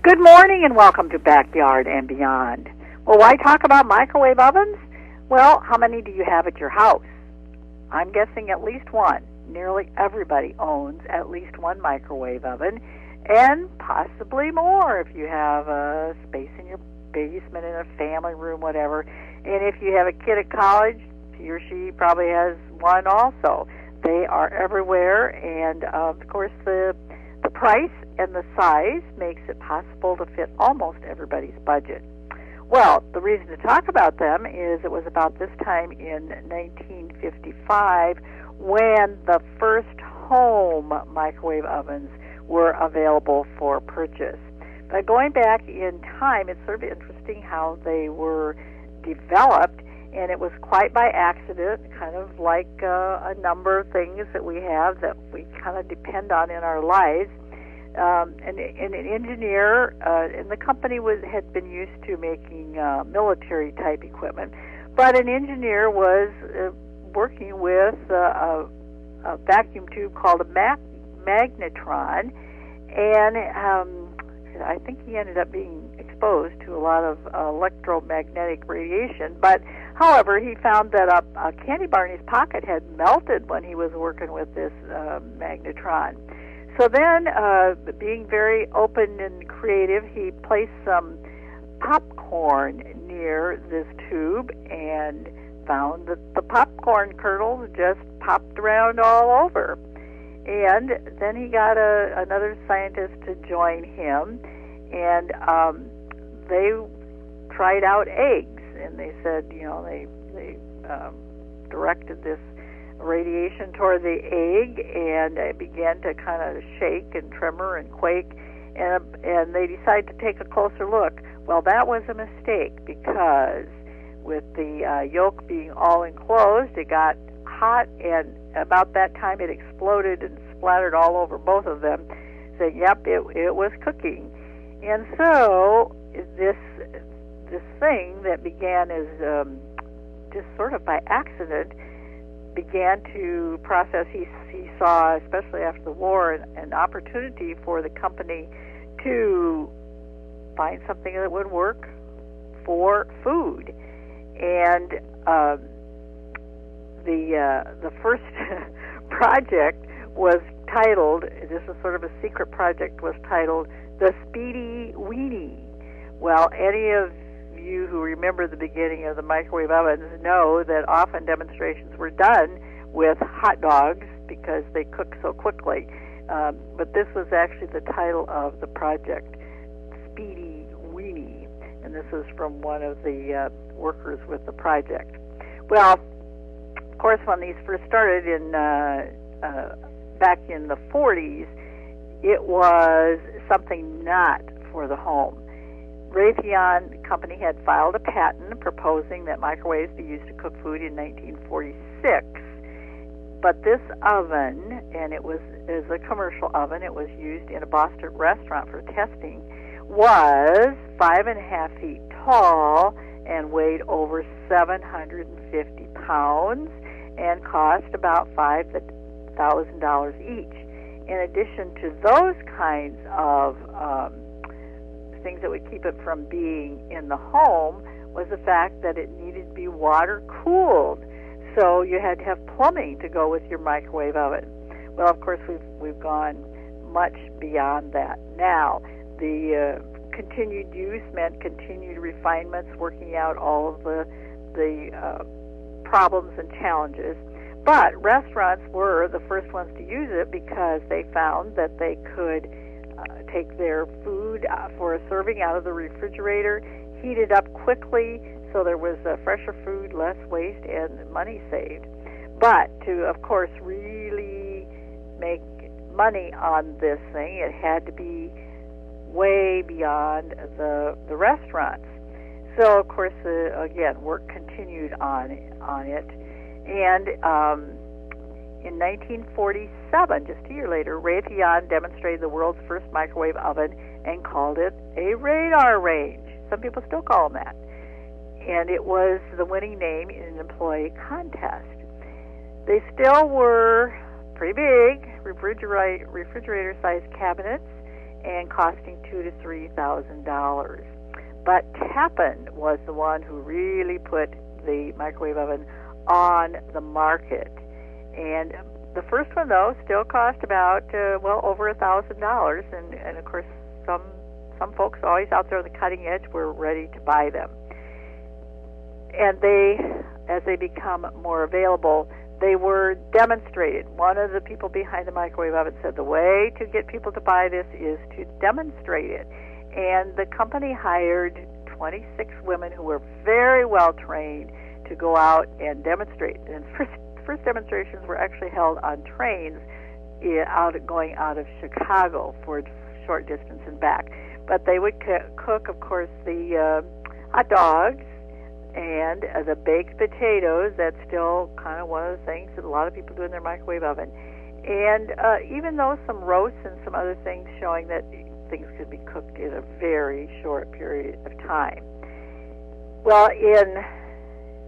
Good morning and welcome to Backyard and Beyond. Well, why talk about microwave ovens? Well, how many do you have at your house? I'm guessing at least one. Nearly everybody owns at least one microwave oven, and possibly more if you have a space in your basement, in a family room, whatever. And if you have a kid at college, he or she probably has one also. They are everywhere, and of course the price and the size makes it possible to fit almost everybody's budget. Well, the reason to talk about them is it was about this time in 1955 when the first home microwave ovens were available for purchase. But going back in time, it's sort of interesting how they were developed, and it was quite by accident, kind of like a number of things that we have that we kind of depend on in our lives. And an engineer in the company had been used to making military type equipment, but an engineer was working with a vacuum tube called a magnetron, and I think he ended up being exposed to a lot of electromagnetic radiation. But however, he found that a candy bar in his pocket had melted when he was working with this magnetron. So then, being very open and creative, he placed some popcorn near this tube and found that the popcorn kernels just popped around all over. And then he got another scientist to join him, and they tried out eggs. And they said, they directed this radiation toward the egg, and it began to kind of shake and tremor and quake, and they decided to take a closer look. Well, that was a mistake, because with the yolk being all enclosed, it got hot, and about that time it exploded and splattered all over both of them, saying, yep, it was cooking. And so this thing that began as just sort of by accident began to process. He saw, especially after the war, an opportunity for the company to find something that would work for food. And the first project was titled, this is sort of a secret project, was titled the Speedy Weenie. Well, any of you who remember the beginning of the microwave ovens know that often demonstrations were done with hot dogs because they cook so quickly. But this was actually the title of the project, Speedy Weenie, and this is from one of the workers with the project. Well, of course, when these first started in back in the 40s, it was something not for the home. Raytheon Company had filed a patent proposing that microwaves be used to cook food in 1946. But this oven, and it was a commercial oven, it was used in a Boston restaurant for testing, was 5.5 feet tall and weighed over 750 pounds and cost about $5,000 each. In addition to those kinds of things that would keep it from being in the home was the fact that it needed to be water cooled. So you had to have plumbing to go with your microwave oven. Well, of course, we've gone much beyond that. Now, the continued use meant continued refinements, working out all of the problems and challenges. But restaurants were the first ones to use it because they found that they could take their food for a serving out of the refrigerator, heat it up quickly so there was fresher food, less waste, and money saved. But to, of course, really make money on this thing, it had to be way beyond the restaurants. So, of course, again, work continued on it. And in 1947, just a year later, Raytheon demonstrated the world's first microwave oven and called it a radar range. Some people still call them that. And it was the winning name in an employee contest. They still were pretty big, refrigerator-sized cabinets, and costing $2,000 to $3,000. But Tappan was the one who really put the microwave oven on the market. And the first one, though, still cost about, over $1,000. And of course, some folks always out there on the cutting edge were ready to buy them. And as they become more available, they were demonstrated. One of the people behind the microwave oven said the way to get people to buy this is to demonstrate it. And the company hired 26 women who were very well trained to go out and demonstrate. And first demonstrations were actually held on trains going out of Chicago for a short distance and back. But they would cook, of course, the hot dogs and the baked potatoes. That's still kind of one of the things that a lot of people do in their microwave oven. And even though some roasts and some other things showing that things could be cooked in a very short period of time. Well, in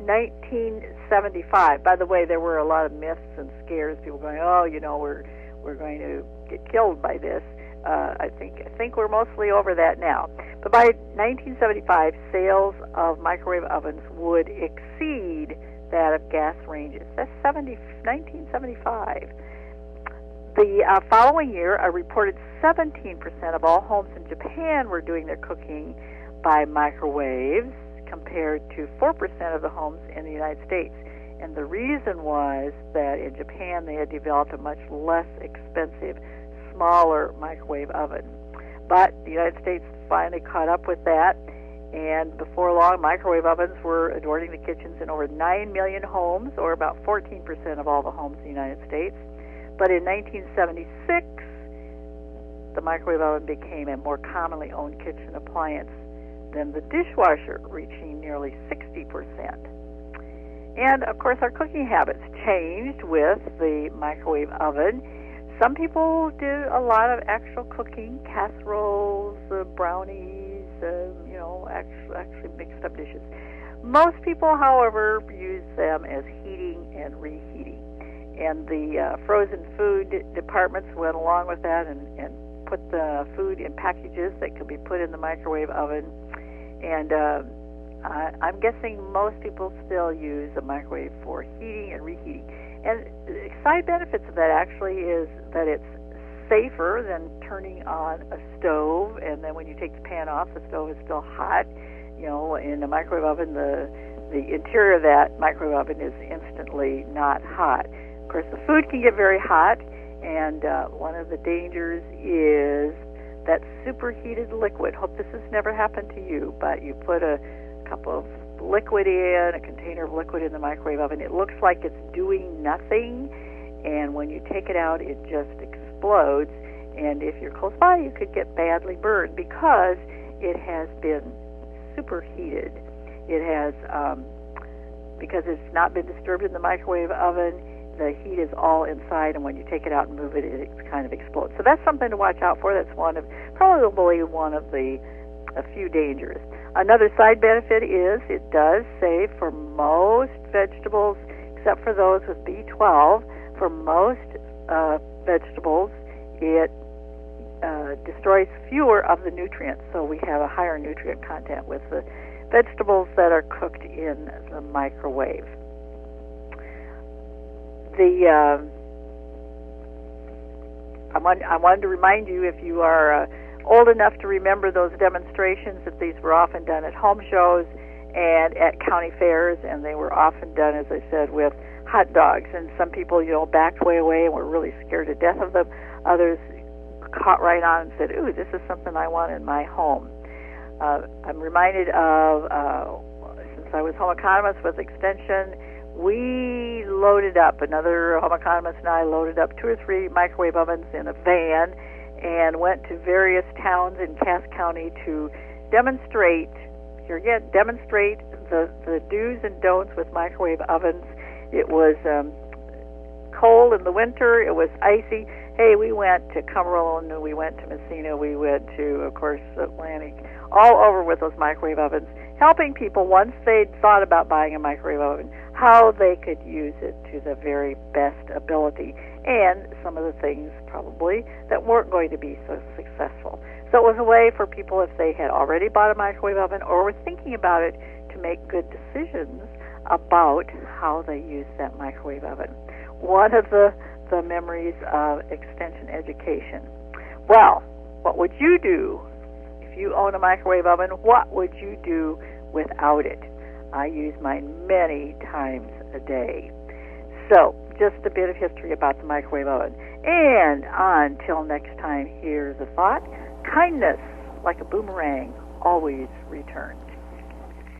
1975, by the way, there were a lot of myths and scares. People going, we're going to get killed by this. I think we're mostly over that now. But by 1975, sales of microwave ovens would exceed that of gas ranges. That's 1975. The following year, a reported 17% of all homes in Japan were doing their cooking by microwaves, compared to 4% of the homes in the United States. And the reason was that in Japan they had developed a much less expensive, smaller microwave oven. But the United States finally caught up with that, and before long, microwave ovens were adorning the kitchens in over 9 million homes, or about 14% of all the homes in the United States. But in 1976, the microwave oven became a more commonly owned kitchen appliance than the dishwasher, reaching nearly 60%. And, of course, our cooking habits changed with the microwave oven. Some people do a lot of actual cooking, casseroles, brownies, actually mixed up dishes. Most people, however, use them as heating and reheating. And the frozen food departments went along with that and put the food in packages that could be put in the microwave oven. And I'm guessing most people still use a microwave for heating and reheating. And the side benefits of that actually is that it's safer than turning on a stove, and then when you take the pan off, the stove is still hot. In a microwave oven, the interior of that microwave oven is instantly not hot. Of course, the food can get very hot, and one of the dangers is that superheated liquid. Hope this has never happened to you, but you put a cup of liquid in, a container of liquid in the microwave oven. It looks like it's doing nothing, and when you take it out, it just explodes. And if you're close by, you could get badly burned because it has been superheated. It has, because it's not been disturbed in the microwave oven, the heat is all inside, and when you take it out and move it, it kind of explodes. So that's something to watch out for. That's probably one of the a few dangers. Another side benefit is it does save for most vegetables, except for those with B12. For most vegetables, it destroys fewer of the nutrients, so we have a higher nutrient content with the vegetables that are cooked in the microwave. I wanted to remind you, if you are old enough to remember those demonstrations, that these were often done at home shows and at county fairs, and they were often done, as I said, with hot dogs. And some people, backed way away and were really scared to death of them. Others caught right on and said, "Ooh, this is something I want in my home." I'm reminded of, since I was home economist with Extension, we loaded up, another home economist and I loaded up 2 or 3 microwave ovens in a van and went to various towns in Cass County to demonstrate the do's and don'ts with microwave ovens. It was cold in the winter. It was icy. Hey, we went to Cumberland, we went to Messina, we went to, of course, Atlantic, all over with those microwave ovens, helping people, once they'd thought about buying a microwave oven, how they could use it to the very best ability. and some of the things probably that weren't going to be so successful. So it was a way for people, if they had already bought a microwave oven or were thinking about it, to make good decisions about how they use that microwave oven. One of the memories of extension education. Well, what would you do if you own a microwave oven? What would you do without it? I use mine many times a day. So, just a bit of history about the microwave oven. And until next time, here's a thought. Kindness, like a boomerang, always returns.